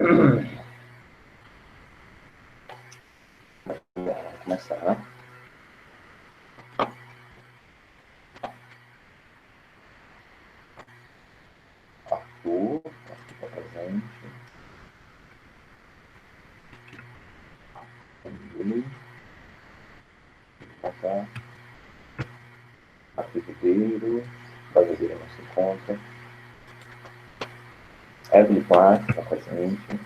Vamos começar. Arthur está presente. Emily. Tá. Arthur Ribeiro. Brasileira não se encontra. Evelyn Clark está presente.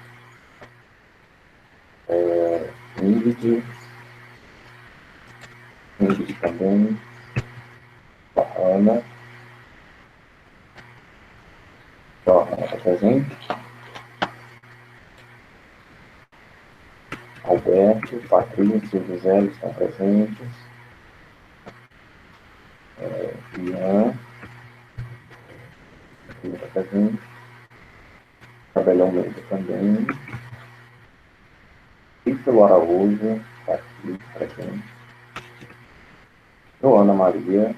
Ingrid também. Ana. Joana está presente. Alberto, Patrícia e José estão presentes. Ian está presente. Isabel Almeida também. Ítalo Araújo está aqui presente. Joana Maria.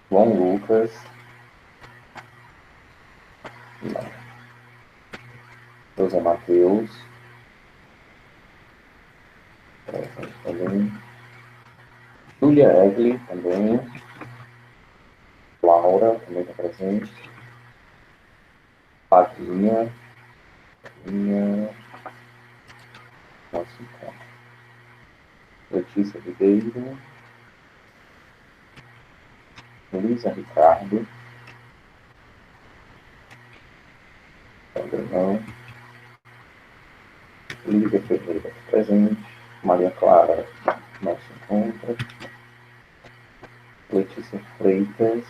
João Lucas. Não. José Matheus. Presente também. Júlia Egli também. Laura também está presente. Padrinha. Nosso encontro. Letícia Ribeiro. Luísa Ricardo. Também não. Lívia Ferreira presente. Maria Clara não se encontra. Letícia Freitas.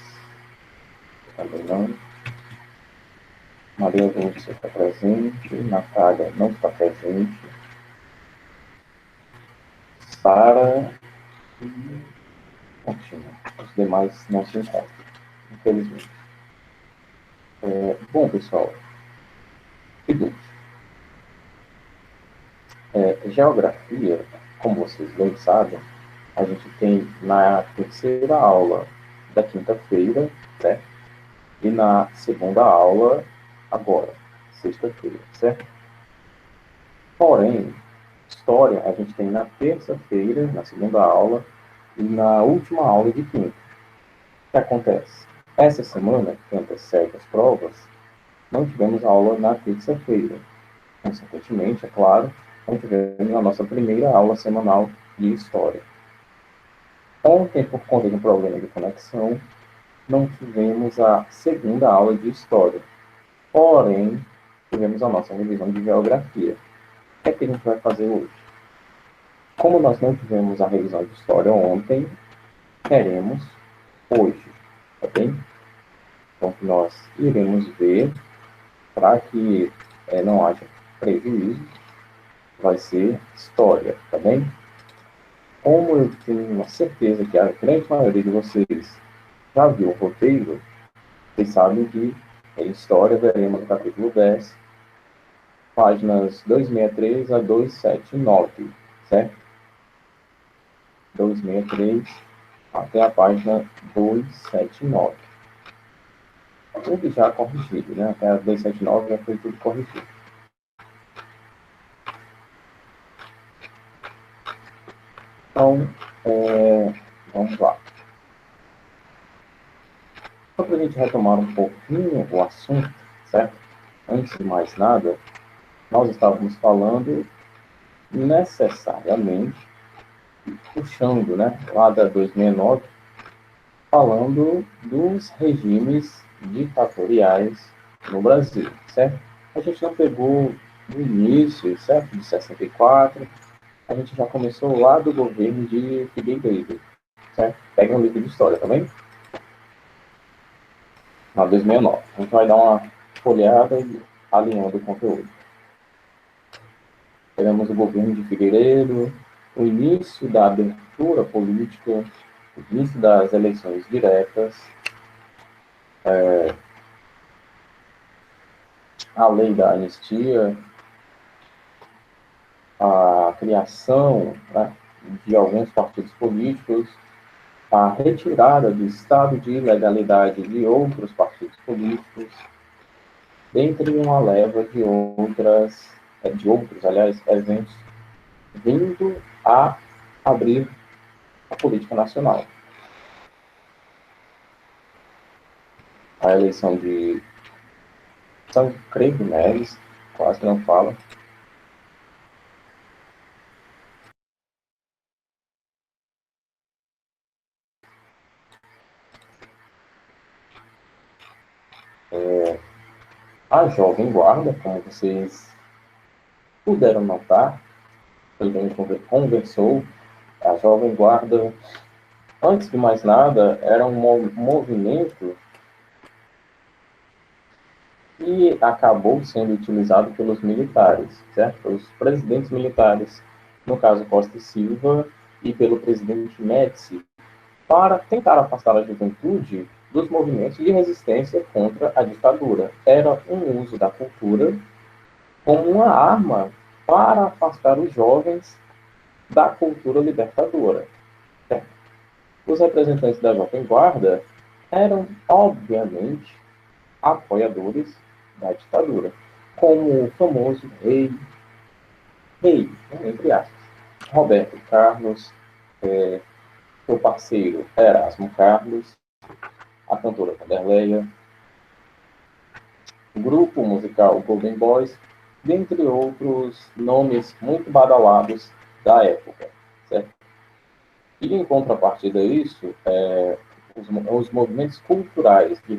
Também não. Maria Lúcia está presente. Natália não está presente. Sara e Continua. Os demais não se encontram, infelizmente. Bom, pessoal, seguinte. Geografia, como vocês bem sabem, a gente tem na terceira aula da quinta-feira, certo? E na segunda aula, agora, sexta-feira, certo? Porém, história a gente tem na terça-feira, na segunda aula, e na última aula de quinta. O que acontece? Essa semana, que antecede as provas, não tivemos aula na terça-feira. Consequentemente, é claro, não tivemos a nossa primeira aula semanal de história. Ontem, por conta de um problema de conexão, não tivemos a segunda aula de história. Porém, tivemos a nossa revisão de geografia. O que é que a gente vai fazer hoje? Como nós não tivemos a revisão de história ontem, teremos hoje, tá bem? Então, nós iremos ver, para que não haja prejuízo, vai ser história, tá bem? Como eu tenho uma certeza que a grande maioria de vocês já viu o roteiro, vocês sabem que em história veremos no capítulo 10, páginas 263 a 279, certo? 263 até a página 279. Tudo já corrigido, né? Até a 279 já foi tudo corrigido. Então, vamos lá. Só para a gente retomar um pouquinho o assunto, certo? Antes de mais nada, nós estávamos falando necessariamente, puxando, né, lá da 269, falando dos regimes ditatoriais no Brasil, certo? A gente não pegou no início, certo? De 64, a gente já começou lá do governo de Figueiredo, certo? Pega um livro de história, tá bem? Na 269. A gente vai dar uma folheada e alinhando o conteúdo. Pegamos o governo de Figueiredo, o início da abertura política, o início das eleições diretas, a lei da anistia, a criação, né, de alguns partidos políticos, a retirada do estado de ilegalidade de outros partidos políticos, dentre uma leva de outros, aliás, eventos vindo a abrir a política nacional. A eleição de Tancredo Neves, quase que não fala, a Jovem Guarda, como vocês puderam notar, ele conversou, a Jovem Guarda, antes de mais nada, era um movimento que acabou sendo utilizado pelos militares, certo? Pelos presidentes militares, no caso Costa e Silva, e pelo presidente Médici, para tentar afastar a juventude dos movimentos de resistência contra a ditadura. Era um uso da cultura como uma arma para afastar os jovens da cultura libertadora. Os representantes da Jovem Guarda eram, obviamente, apoiadores da ditadura, como o famoso rei, né, entre aspas, Roberto Carlos, seu parceiro Erasmo Carlos, a cantora Vanderleia, o grupo musical Golden Boys, dentre outros nomes muito badalados da época, certo? E em contrapartida a isso, os movimentos culturais de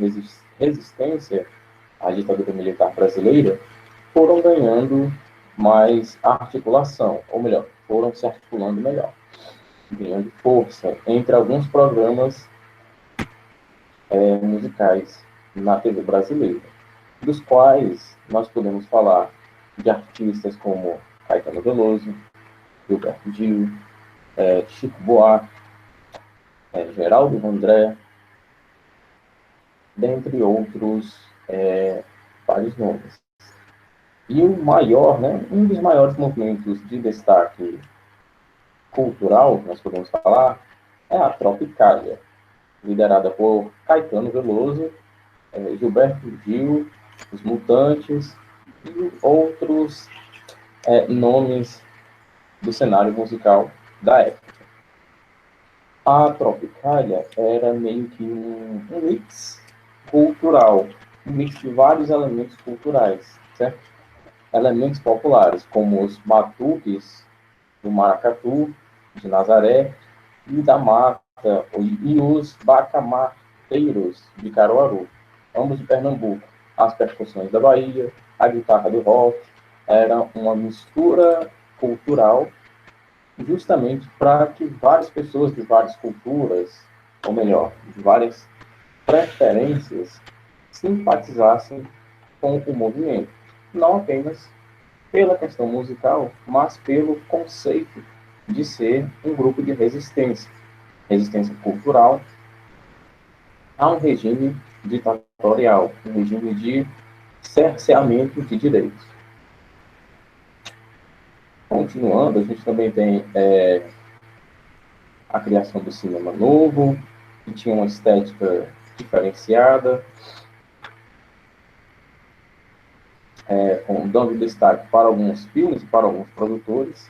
resistência à ditadura militar brasileira foram ganhando mais articulação, ou melhor, foram se articulando melhor, ganhando força entre alguns programas musicais na TV brasileira, dos quais nós podemos falar de artistas como Caetano Veloso, Gilberto Gil, Chico Buarque, Geraldo Vandré, dentre outros vários nomes. E o maior, né, um dos maiores movimentos de destaque cultural, nós podemos falar, é a Tropicália, liderada por Caetano Veloso, Gilberto Gil, os Mutantes e outros nomes do cenário musical da época. A Tropicália era meio que um mix cultural, um mix de vários elementos culturais, certo? Elementos populares, como os batuques do maracatu, de Nazaré, e da mata, e os bacamarteiros de Caruaru, ambos de Pernambuco. As percussões da Bahia, a guitarra do rock, era uma mistura cultural justamente para que várias pessoas de várias culturas, ou melhor, de várias preferências, simpatizassem com o movimento. Não apenas pela questão musical, mas pelo conceito de ser um grupo de resistência, resistência cultural a um regime ditatorial, um regime de cerceamento de direitos. Continuando, a gente também tem a criação do cinema novo, que tinha uma estética diferenciada, dando destaque para alguns filmes, para alguns produtores.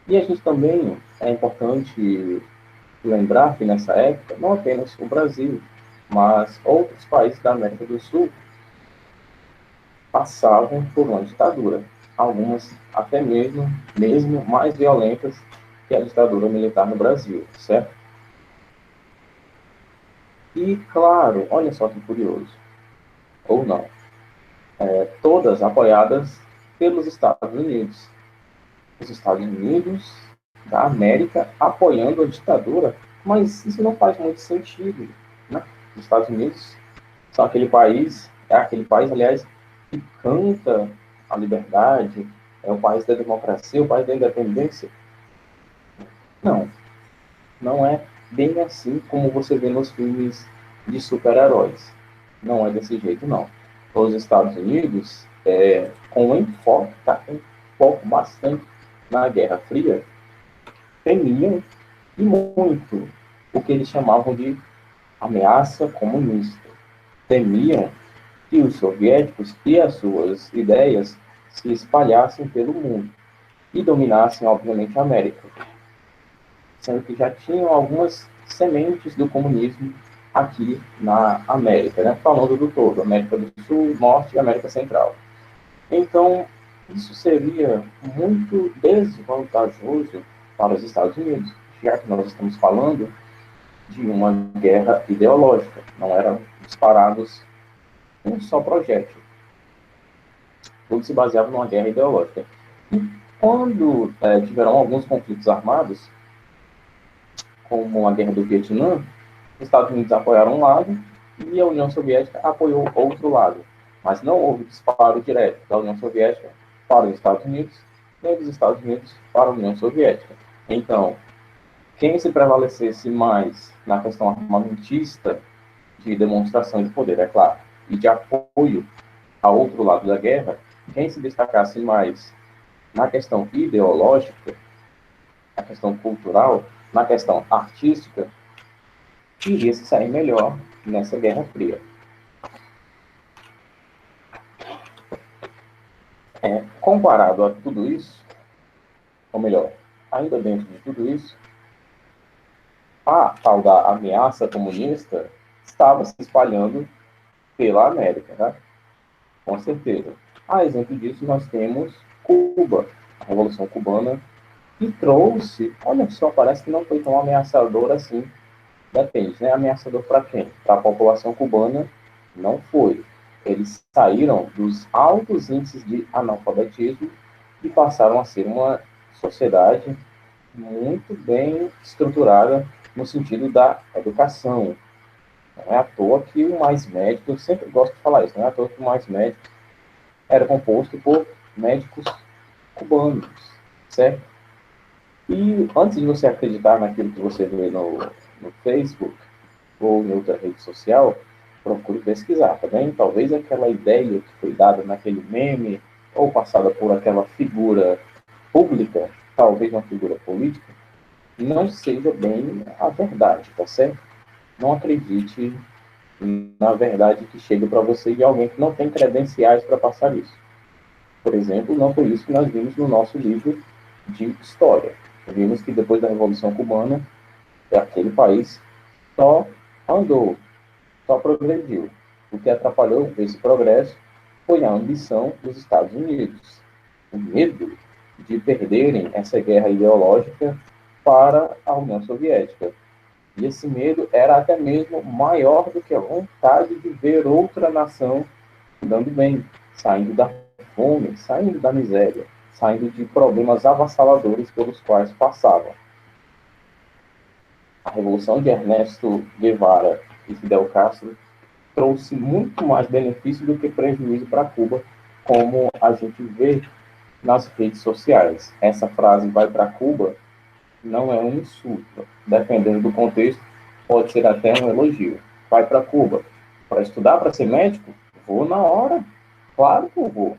E a gente também é importante lembrar que nessa época, não apenas o Brasil, mas outros países da América do Sul passavam por uma ditadura, algumas até mesmo mais violentas que a ditadura militar no Brasil, certo? E, claro, olha só que curioso, ou não, todas apoiadas pelos Estados Unidos. Os Estados Unidos da América apoiando a ditadura, mas isso não faz muito sentido, né? Os Estados Unidos são aquele país, aliás, que canta a liberdade, é o país da democracia, o país da independência. Não, não é bem assim como você vê nos filmes de super-heróis. Não é desse jeito, não. Os Estados Unidos, com enfoque, um foco bastante na Guerra Fria, temiam e muito o que eles chamavam de ameaça comunista. Temiam que os soviéticos e as suas ideias se espalhassem pelo mundo e dominassem, obviamente, a América, sendo que já tinham algumas sementes do comunismo aqui na América, né? Falando do todo, América do Sul, Norte e América Central. Então, isso seria muito desvantajoso para os Estados Unidos, já que nós estamos falando de uma guerra ideológica, não eram disparados um só projétil. Tudo se baseava numa guerra ideológica. E quando tiveram alguns conflitos armados, como a guerra do Vietnã, os Estados Unidos apoiaram um lado e a União Soviética apoiou outro lado. Mas não houve disparo direto da União Soviética para os Estados Unidos, nem dos Estados Unidos para a União Soviética. Então, quem se prevalecesse mais na questão armamentista, de demonstração de poder, é claro, e de apoio ao outro lado da guerra, quem se destacasse mais na questão ideológica, na questão cultural, na questão artística, iria se sair melhor nessa Guerra Fria. Comparado a tudo isso, ou melhor, ainda dentro de tudo isso, a tal da ameaça comunista estava se espalhando pela América, né? Com certeza. A exemplo disso, nós temos Cuba, a Revolução Cubana, que trouxe, olha só, parece que não foi tão ameaçador assim, depende, né? Ameaçador para quem? Para a população cubana, não foi. Eles saíram dos altos índices de analfabetismo e passaram a ser uma sociedade muito bem estruturada no sentido da educação. Não é à toa que o mais médico, eu sempre gosto de falar isso, não é à toa que o mais médico era composto por médicos cubanos, certo? E antes de você acreditar naquilo que você vê no Facebook ou em outra rede social, procure pesquisar, tá bem? Talvez aquela ideia que foi dada naquele meme ou passada por aquela figura pública, talvez uma figura política, não seja bem a verdade, tá certo? Não acredite na verdade que chega para você de alguém que não tem credenciais para passar isso. Por exemplo, não foi isso que nós vimos no nosso livro de história. Vimos que depois da Revolução Cubana, aquele país só andou, só progrediu. O que atrapalhou esse progresso foi a ambição dos Estados Unidos, o medo de perderem essa guerra ideológica para a União Soviética. E esse medo era até mesmo maior do que a vontade de ver outra nação dando bem, saindo da fome, saindo da miséria, saindo de problemas avassaladores pelos quais passavam. A revolução de Ernesto Guevara e Fidel Castro trouxe muito mais benefício do que prejuízo para Cuba, como a gente vê nas redes sociais. Essa frase vai para Cuba não é um insulto. Dependendo do contexto, pode ser até um elogio. Vai para Cuba para estudar, para ser médico? Vou na hora. Claro que eu vou.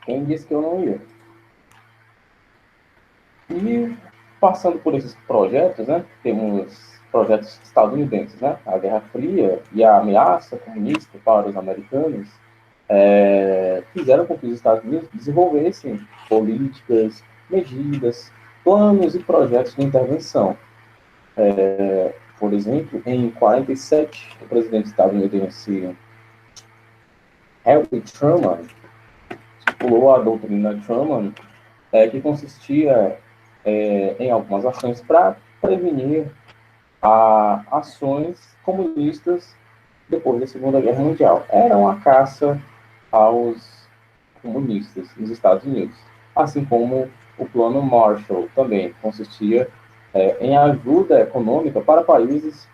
Quem disse que eu não ia? E passando por esses projetos, né, temos projetos estadunidenses, né, a Guerra Fria e a ameaça comunista para os americanos, fizeram com que os Estados Unidos desenvolvessem políticas, medidas, planos e projetos de intervenção. Por exemplo, em 47, o presidente estadunidense Harry Truman estipulou a doutrina Truman, que consistia em algumas ações para prevenir ações comunistas depois da Segunda Guerra Mundial. Era uma caça aos comunistas nos Estados Unidos, assim como o Plano Marshall também consistia em ajuda econômica para países,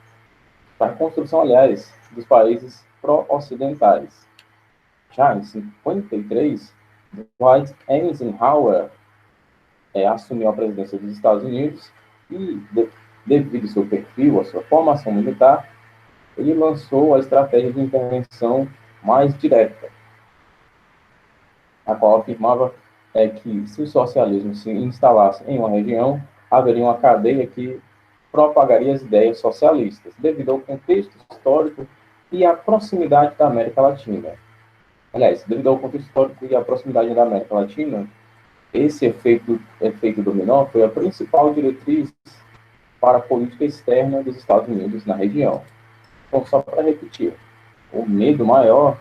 para a construção, aliás, dos países pró-ocidentais. Já em 53, Dwight Eisenhower assumiu a presidência dos Estados Unidos e, devido ao seu perfil, à sua formação militar, ele lançou a estratégia de intervenção mais direta, a qual afirmava que se o socialismo se instalasse em uma região, haveria uma cadeia que propagaria as ideias socialistas, devido ao contexto histórico e à proximidade da América Latina. Aliás, devido ao contexto histórico e à proximidade da América Latina, esse efeito dominó foi a principal diretriz para a política externa dos Estados Unidos na região. Então, só para repetir, o medo maior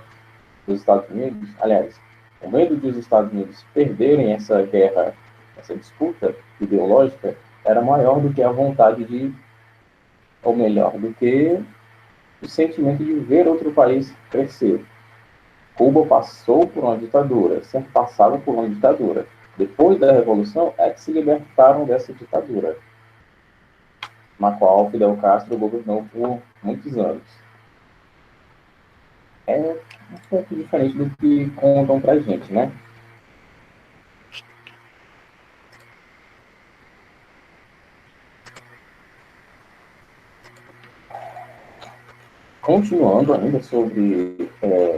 dos Estados Unidos, aliás, o medo de os Estados Unidos perderem essa guerra, essa disputa ideológica, era maior do que a vontade de, ou melhor, do que o sentimento de ver outro país crescer. Cuba passou por uma ditadura, sempre passava por uma ditadura. Depois da Revolução, é que se libertaram dessa ditadura, na qual Fidel Castro governou por muitos anos. É um pouco diferente do que contam pra gente, né? Continuando ainda sobre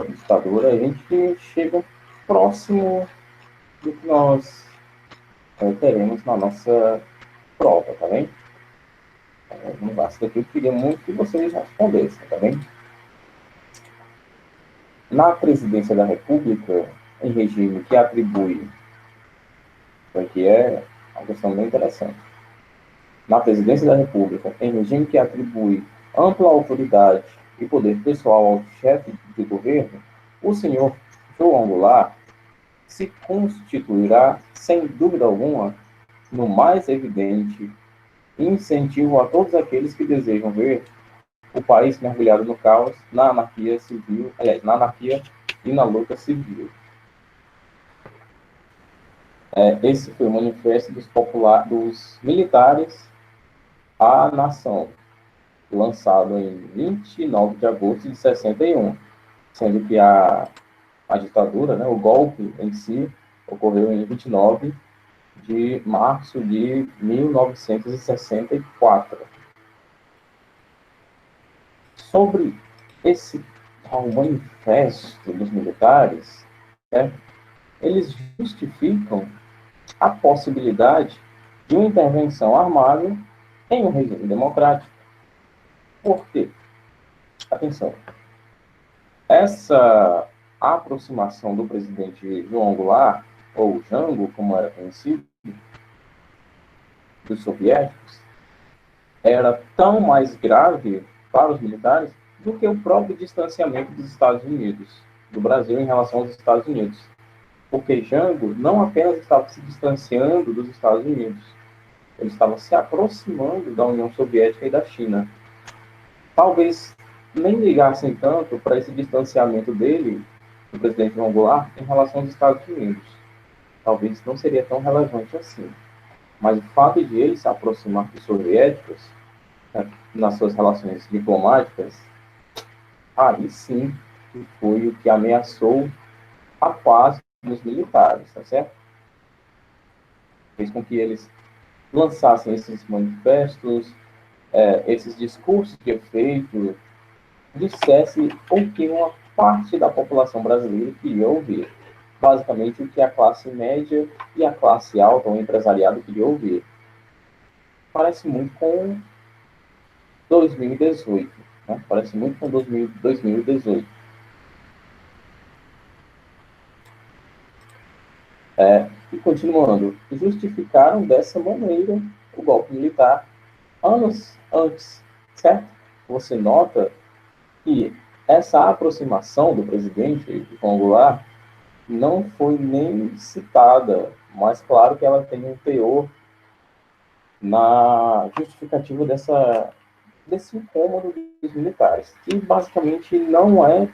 ditadura, a gente chega próximo do que nós teremos na nossa prova, tá bem? Não basta aqui, eu queria muito que vocês respondessem, tá bem? Na presidência da República, em regime que atribui, que é uma questão bem interessante, na presidência da República, em regime que atribui ampla autoridade e poder pessoal ao chefe de governo, o senhor João Goulart se constituirá, sem dúvida alguma, no mais evidente incentivo a todos aqueles que desejam ver o país mergulhado no caos, na anarquia civil, aliás, na anarquia e na luta civil. Esse foi o manifesto dos militares à nação, lançado em 29 de agosto de 61, sendo que a ditadura, né, o golpe em si, ocorreu em 29 de março de 1964. Sobre esse manifesto dos militares, né, eles justificam a possibilidade de uma intervenção armada em um regime democrático. Por quê? Atenção. Essa aproximação do presidente João Goulart, ou Jango, como era conhecido, dos soviéticos, era tão mais grave para os militares do que o próprio distanciamento dos Estados Unidos, do Brasil em relação aos Estados Unidos. Porque Jango não apenas estava se distanciando dos Estados Unidos, ele estava se aproximando da União Soviética e da China. Talvez nem ligassem tanto para esse distanciamento dele, do presidente João Goulart, em relação aos Estados Unidos. Talvez não seria tão relevante assim. Mas o fato de ele se aproximar dos soviéticos, né, nas suas relações diplomáticas, aí sim foi o que ameaçou a paz dos militares, tá certo? Fez com que eles lançassem esses manifestos, esses discursos de efeito, dissesse o que uma parte da população brasileira queria ouvir. Basicamente, o que a classe média e a classe alta, o empresariado, queria ouvir. Parece muito com 2018. Né? Parece muito com 2018. E continuando, justificaram dessa maneira o golpe militar anos antes, certo? Você nota que essa aproximação do presidente João Goulart não foi nem citada, mas claro que ela tem um teor na justificativa desse incômodo dos militares, que basicamente não é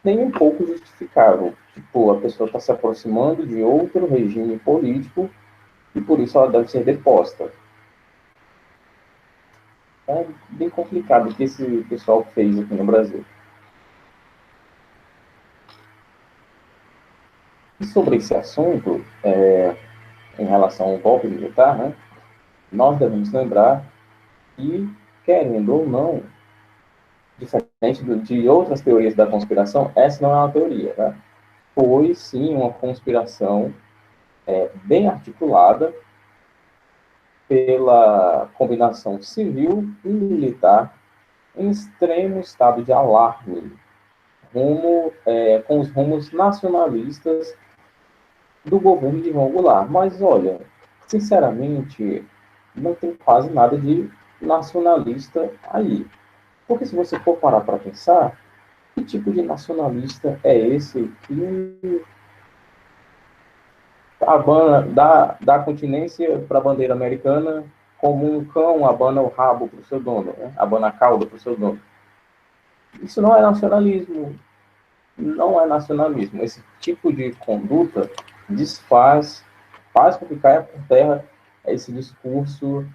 nem um pouco justificável. Tipo, a pessoa está se aproximando de outro regime político e por isso ela deve ser deposta. É bem complicado o que esse pessoal fez aqui no Brasil. E sobre esse assunto, em relação ao golpe militar, né, nós devemos lembrar que, querendo ou não, diferente de outras teorias da conspiração, essa não é uma teoria, tá? Foi, sim, uma conspiração bem articulada pela combinação civil e militar em extremo estado de alarme, com os rumos nacionalistas do governo de João Goulart. Mas, olha, sinceramente, não tem quase nada de nacionalista aí. Porque se você for parar para pensar, que tipo de nacionalista é esse que dá continência para a bandeira americana como um cão abana o rabo para o seu dono, né? Abana a cauda para o seu dono? Isso não é nacionalismo. Não é nacionalismo. Esse tipo de conduta faz com que caia por terra esse discurso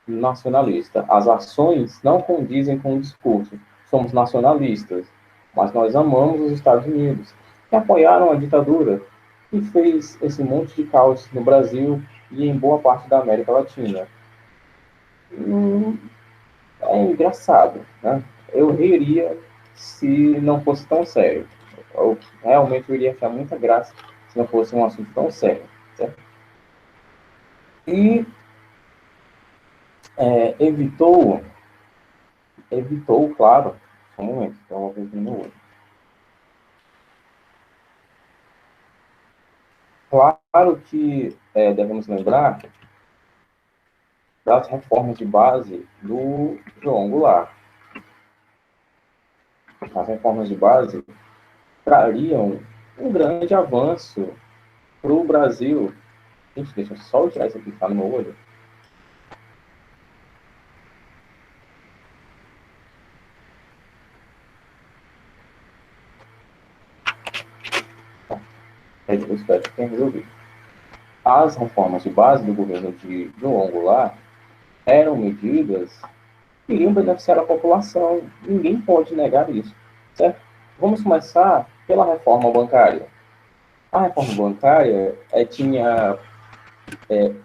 nacionalista. As ações não condizem com o discurso. Somos nacionalistas, mas nós amamos os Estados Unidos, que apoiaram a ditadura, que fez esse monte de caos no Brasil e em boa parte da América Latina. É engraçado, né? Eu riria se não fosse tão sério. Eu realmente iria achar muita graça se não fosse um assunto tão sério, certo? E evitou, claro, só um momento, então eu vou ver no olho. Claro que devemos lembrar das reformas de base do João Goulart. As reformas de base trariam um grande avanço para o Brasil. Gente, deixa eu só tirar isso aqui que está no meu olho. Eu espero que tenha resolvido. As reformas de base do governo de João Goulart eram medidas que iriam beneficiar a população. Ninguém pode negar isso, certo? Vamos começar pela reforma bancária. A reforma bancária tinha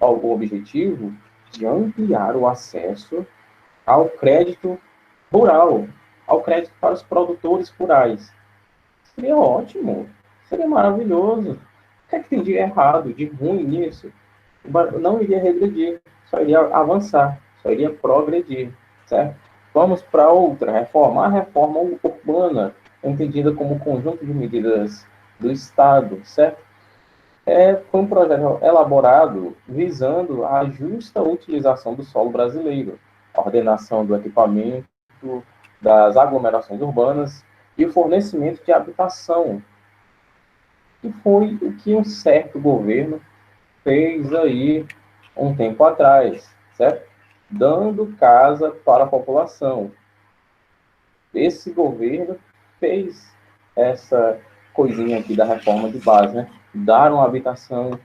o objetivo de ampliar o acesso ao crédito rural, ao crédito para os produtores rurais. Seria ótimo, seria maravilhoso. O que é que tem de errado, de ruim nisso? Não iria regredir, só iria avançar, só iria progredir, certo? Vamos para outra reforma, a reforma urbana, entendida como conjunto de medidas do Estado, certo? Foi um projeto elaborado visando a justa utilização do solo brasileiro, a ordenação do equipamento, das aglomerações urbanas e o fornecimento de habitação, que foi o que um certo governo fez aí um tempo atrás, certo? Dando casa para a população. Esse governo fez essa coisinha aqui da reforma de base, né? Dar uma habitação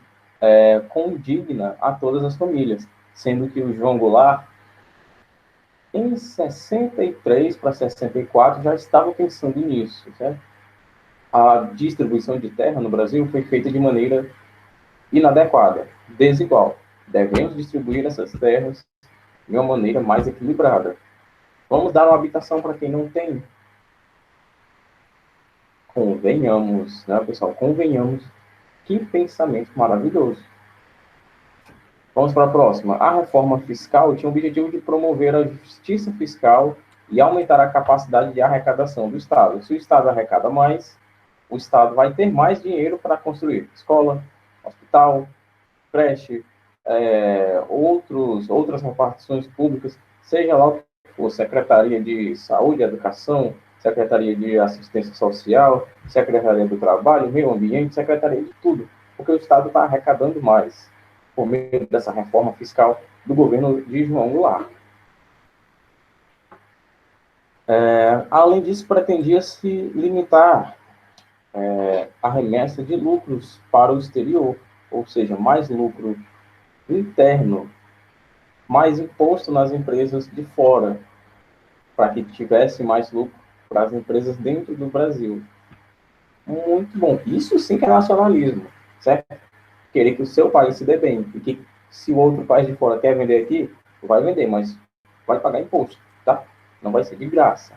condigna a todas as famílias, sendo que o João Goulart, em 63 para 64, já estava pensando nisso, certo? A distribuição de terra no Brasil foi feita de maneira inadequada, desigual. Devemos distribuir essas terras de uma maneira mais equilibrada. Vamos dar uma habitação para quem não tem. Convenhamos, né, pessoal? Convenhamos. Que pensamento maravilhoso. Vamos para a próxima. A reforma fiscal tinha o objetivo de promover a justiça fiscal e aumentar a capacidade de arrecadação do Estado. Se o Estado arrecada mais, o Estado vai ter mais dinheiro para construir escola, hospital, creche, outras repartições públicas, seja lá o que for, Secretaria de Saúde e Educação, Secretaria de Assistência Social, Secretaria do Trabalho, Meio Ambiente, Secretaria de tudo, porque o Estado está arrecadando mais por meio dessa reforma fiscal do governo de João Goulart. Além disso, pretendia-se limitar a remessa de lucros para o exterior, ou seja, mais lucro interno, mais imposto nas empresas de fora, para que tivesse mais lucro para as empresas dentro do Brasil. Muito bom. Isso sim que é nacionalismo, certo? Querer que o seu país se dê bem, e que se o outro país de fora quer vender aqui, vai vender, mas vai pagar imposto, tá? Não vai ser de graça.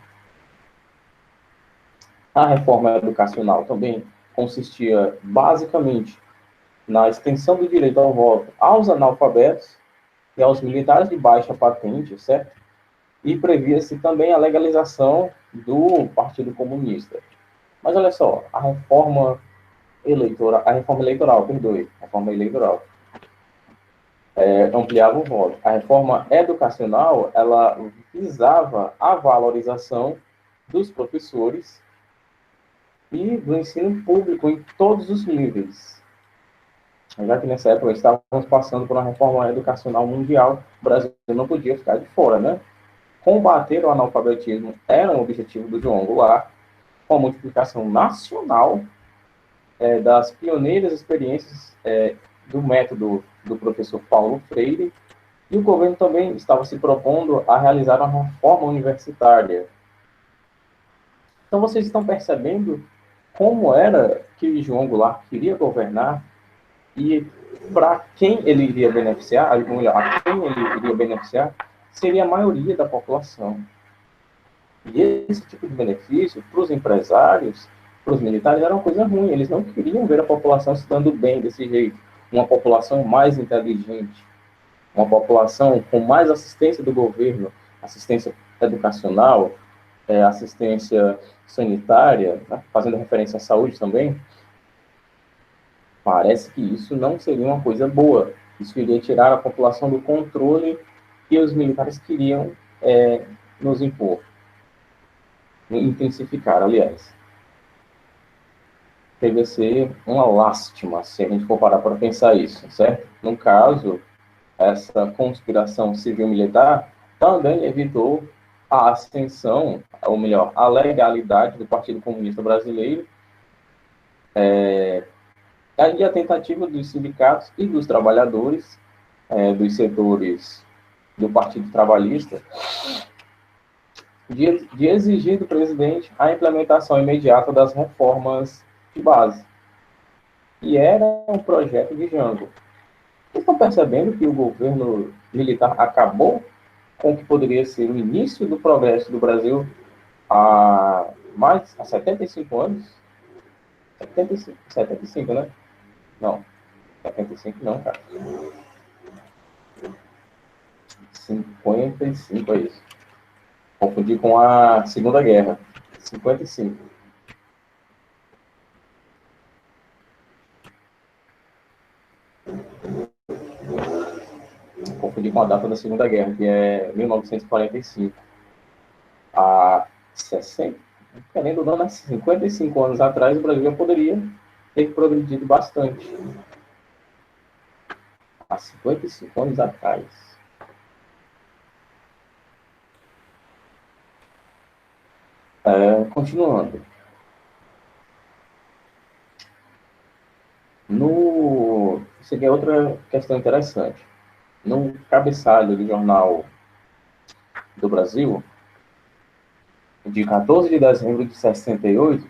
A reforma educacional também consistia basicamente na extensão do direito ao voto aos analfabetos e aos militares de baixa patente, certo? E previa-se também a legalização do Partido Comunista. Mas olha só, a reforma eleitoral, perdoe, a reforma eleitoral, ampliava o voto. A reforma educacional, ela visava a valorização dos professores e do ensino público em todos os níveis. Já que nessa época estávamos passando por uma reforma educacional mundial, o Brasil não podia ficar de fora, né? Combater o analfabetismo era um objetivo do João Goulart, com a multiplicação nacional das pioneiras experiências do método do professor Paulo Freire, e o governo também estava se propondo a realizar uma reforma universitária. Então, vocês estão percebendo como era que João Goulart queria governar e para quem ele iria beneficiar, ou melhor, a quem ele iria beneficiar, seria a maioria da população. E esse tipo de benefício, para os empresários, para os militares, era uma coisa ruim. Eles não queriam ver a população se dando bem desse jeito. Uma população mais inteligente, uma população com mais assistência do governo, assistência educacional, assistência sanitária, né? Fazendo referência à saúde também. Parece que isso não seria uma coisa boa. Isso iria tirar a população do controle que os militares queriam nos impor, intensificar, aliás. Deve ser uma lástima se a gente for parar para pensar isso, certo? No caso, essa conspiração civil-militar também evitou a ascensão, ou melhor, a legalidade do Partido Comunista Brasileiro, e a tentativa dos sindicatos e dos trabalhadores, dos setores do Partido Trabalhista, de exigir do presidente a implementação imediata das reformas de base. E era um projeto de Jango. Vocês estão percebendo que o governo militar acabou com o que poderia ser o início do progresso do Brasil há 75 anos? 75, né? Não, 75 não, cara. 55 é isso. Confundi com a Segunda Guerra. 55. Confundi com a data da Segunda Guerra, que é 1945. Há 60, querendo ou não, 55 anos atrás, o Brasil já poderia ter progredido bastante. Há 55 anos atrás. Continuando. Isso aqui é outra questão interessante. No cabeçalho do Jornal do Brasil, de 14 de dezembro de 68,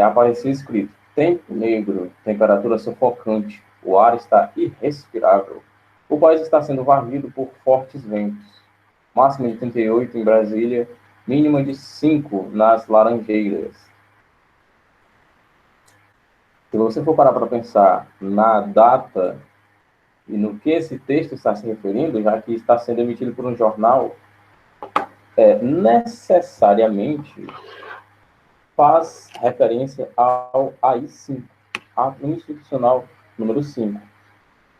aparecia escrito: tempo negro, temperatura sufocante, o ar está irrespirável. O país está sendo varrido por fortes ventos. Máxima de 38 em Brasília, mínima de 5 nas Laranjeiras. Se você for parar para pensar na data e no que esse texto está se referindo, já que está sendo emitido por um jornal, necessariamente faz referência ao AI-5, Ato Institucional número 5,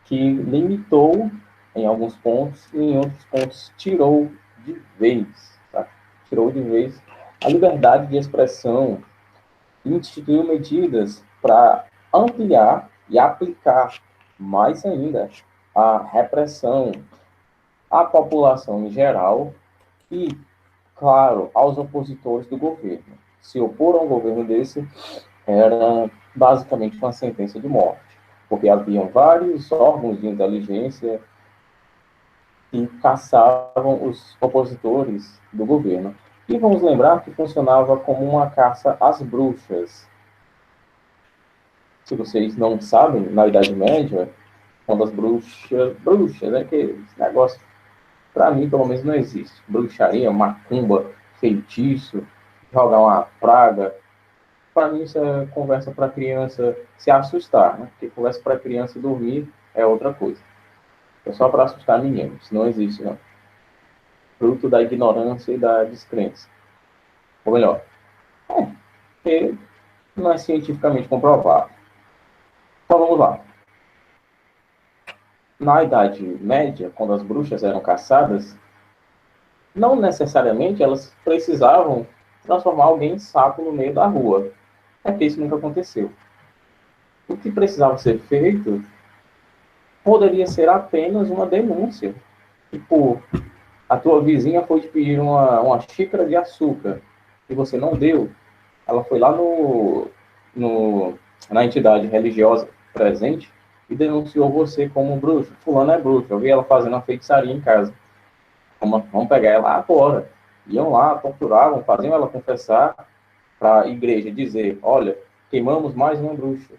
que limitou em alguns pontos e em outros pontos tirou de vez, tá? Tirou de vez a liberdade de expressão e instituiu medidas para ampliar e aplicar mais ainda a repressão à população em geral e, claro, aos opositores do governo. Se opor a um governo desse era basicamente uma sentença de morte, porque haviam vários órgãos de inteligência que caçavam os opositores do governo. E vamos lembrar que funcionava como uma caça às bruxas. Se vocês não sabem, na Idade Média, quando as bruxas, né, que esse negócio, para mim, pelo menos, não existe. Bruxaria, macumba, feitiço, jogar uma praga. Para mim, isso é conversa para criança se assustar, né? Porque conversa para criança dormir é outra coisa. É só para assustar meninos. Não existe, não. Fruto da ignorância e da descrença. Ou melhor, porque não é cientificamente comprovado. Então vamos lá. Na Idade Média, quando as bruxas eram caçadas, não necessariamente elas precisavam transformar alguém em sapo no meio da rua. É que isso nunca aconteceu. O que precisava ser feito poderia ser apenas uma denúncia. Tipo, a tua vizinha foi te pedir uma xícara de açúcar e você não deu. Ela foi lá na entidade religiosa presente e denunciou você como bruxo. Fulano é bruxo. Eu vi ela fazendo uma feitiçaria em casa. Vamos pegar ela agora. Iam lá, torturavam, faziam ela confessar para a igreja dizer, olha, queimamos mais uma bruxa.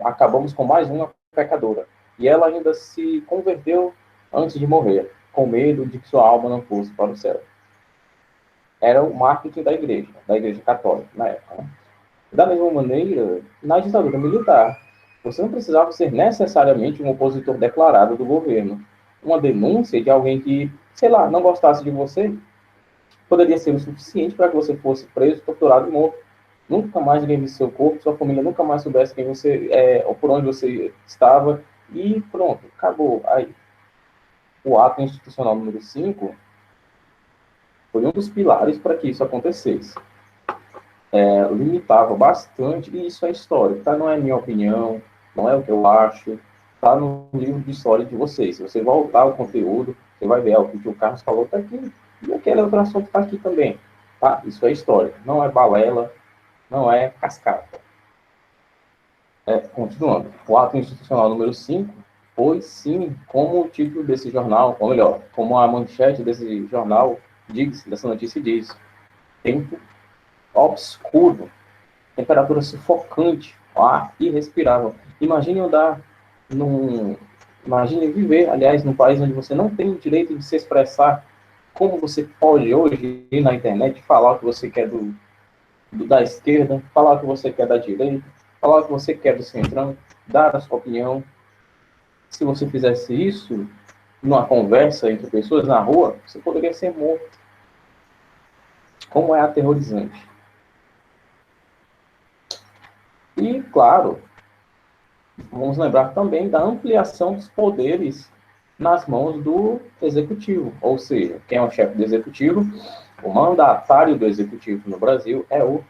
Acabamos com mais uma pecadora. E ela ainda se converteu antes de morrer, com medo de que sua alma não fosse para o céu. Era o marketing da igreja católica, na época. Né? Da mesma maneira, na ditadura militar, você não precisava ser necessariamente um opositor declarado do governo. Uma denúncia de alguém que, sei lá, não gostasse de você, poderia ser o suficiente para que você fosse preso, torturado e morto. Nunca mais ninguém visse seu corpo, sua família nunca mais soubesse quem você é, ou por onde você estava, e pronto, acabou. Aí, o ato institucional número 5 foi um dos pilares para que isso acontecesse. Limitava bastante, e isso é história, tá? Não é minha opinião, não é o que eu acho, tá no livro de história de vocês. Se você voltar ao conteúdo, você vai ver o que o Carlos falou está aqui, e aquele outro assunto está aqui também. Tá? Isso é história, não é balela, não é cascata. Continuando, o ato institucional número 5 foi, sim, como o título desse jornal, ou melhor, como a manchete desse jornal diz, dessa notícia diz, tempo obscuro, temperatura sufocante, ar irrespirável. Imagine andar num... Imagine viver, aliás, num país onde você não tem o direito de se expressar. Como você pode hoje ir na internet falar o que você quer da esquerda, falar o que você quer da direita, falar o que você quer do centrão, dar a sua opinião. Se você fizesse isso numa conversa entre pessoas na rua, você poderia ser morto. Como é aterrorizante. E, claro, vamos lembrar também da ampliação dos poderes nas mãos do executivo. Ou seja, quem é o chefe do executivo? O mandatário do executivo no Brasil é o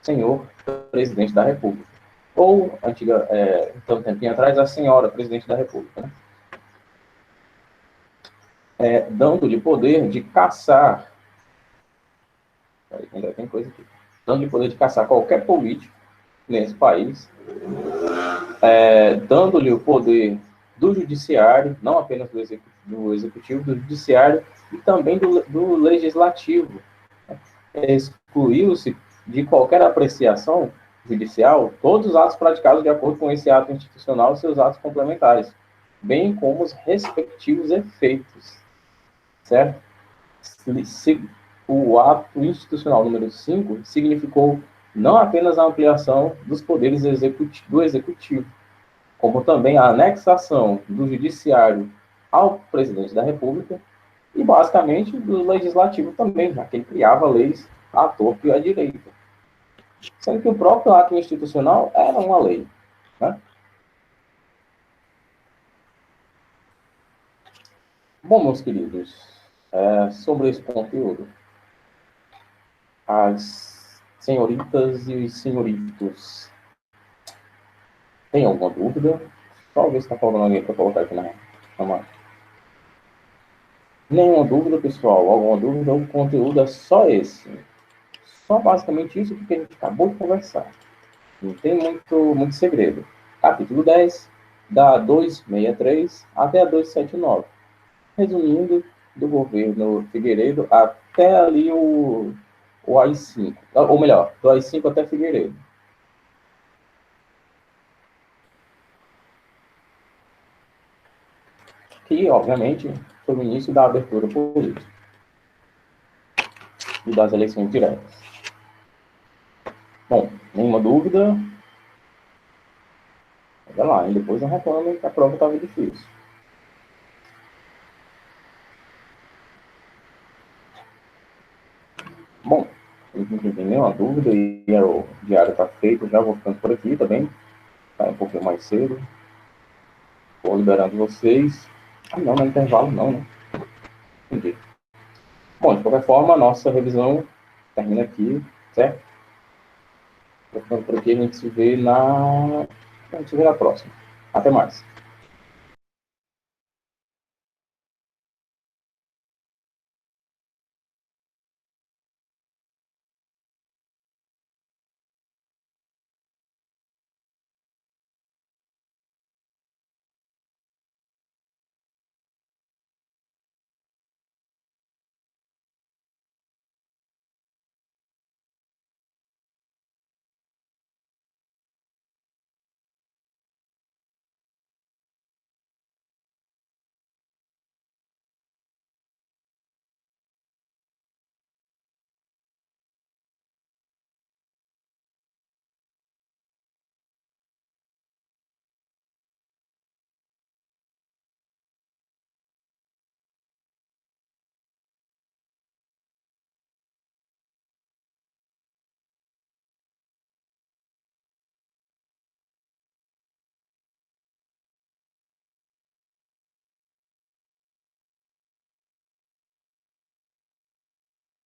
senhor presidente da República. Ou, um tempinho atrás, a senhora presidente da República. Né? Dando-lhe poder de caçar. Ainda tem coisa aqui. Dando-lhe poder de caçar qualquer político nesse país, dando-lhe o poder do judiciário, não apenas do executivo, do judiciário e também do legislativo. Excluiu-se de qualquer apreciação judicial todos os atos praticados de acordo com esse ato institucional e seus atos complementares, bem como os respectivos efeitos. Certo? O ato institucional número 5 significou não apenas a ampliação dos poderes do executivo, como também a anexação do judiciário ao presidente da República e, basicamente, do legislativo também, já que ele criava leis à torta e à direita. Sendo que o próprio ato institucional era uma lei. Né? Bom, meus queridos, sobre esse conteúdo, as senhoritas e os senhoritos, tem alguma dúvida? Só ver se está faltando alguém para colocar aqui na chamada. Nenhuma dúvida, pessoal? Alguma dúvida? O conteúdo é só esse. Só basicamente isso que a gente acabou de conversar. Não tem muito segredo. Capítulo 10, da 263 até a 279. Resumindo, do governo Figueiredo até ali o AI-5. Ou melhor, do AI-5 até Figueiredo. Que, obviamente, foi o início da abertura política e das eleições diretas. Bom, nenhuma dúvida. Olha lá, e depois não reclama que a prova estava difícil. Bom, se não tem nenhuma dúvida e o diário está feito, já vou ficando por aqui, tá bem? Tá um pouquinho mais cedo. Vou liberando vocês. Ah, não, não é intervalo não, né? Entendi. Bom, de qualquer forma, a nossa revisão termina aqui, certo? Vou ficando por aqui, a gente se vê na próxima. Até mais.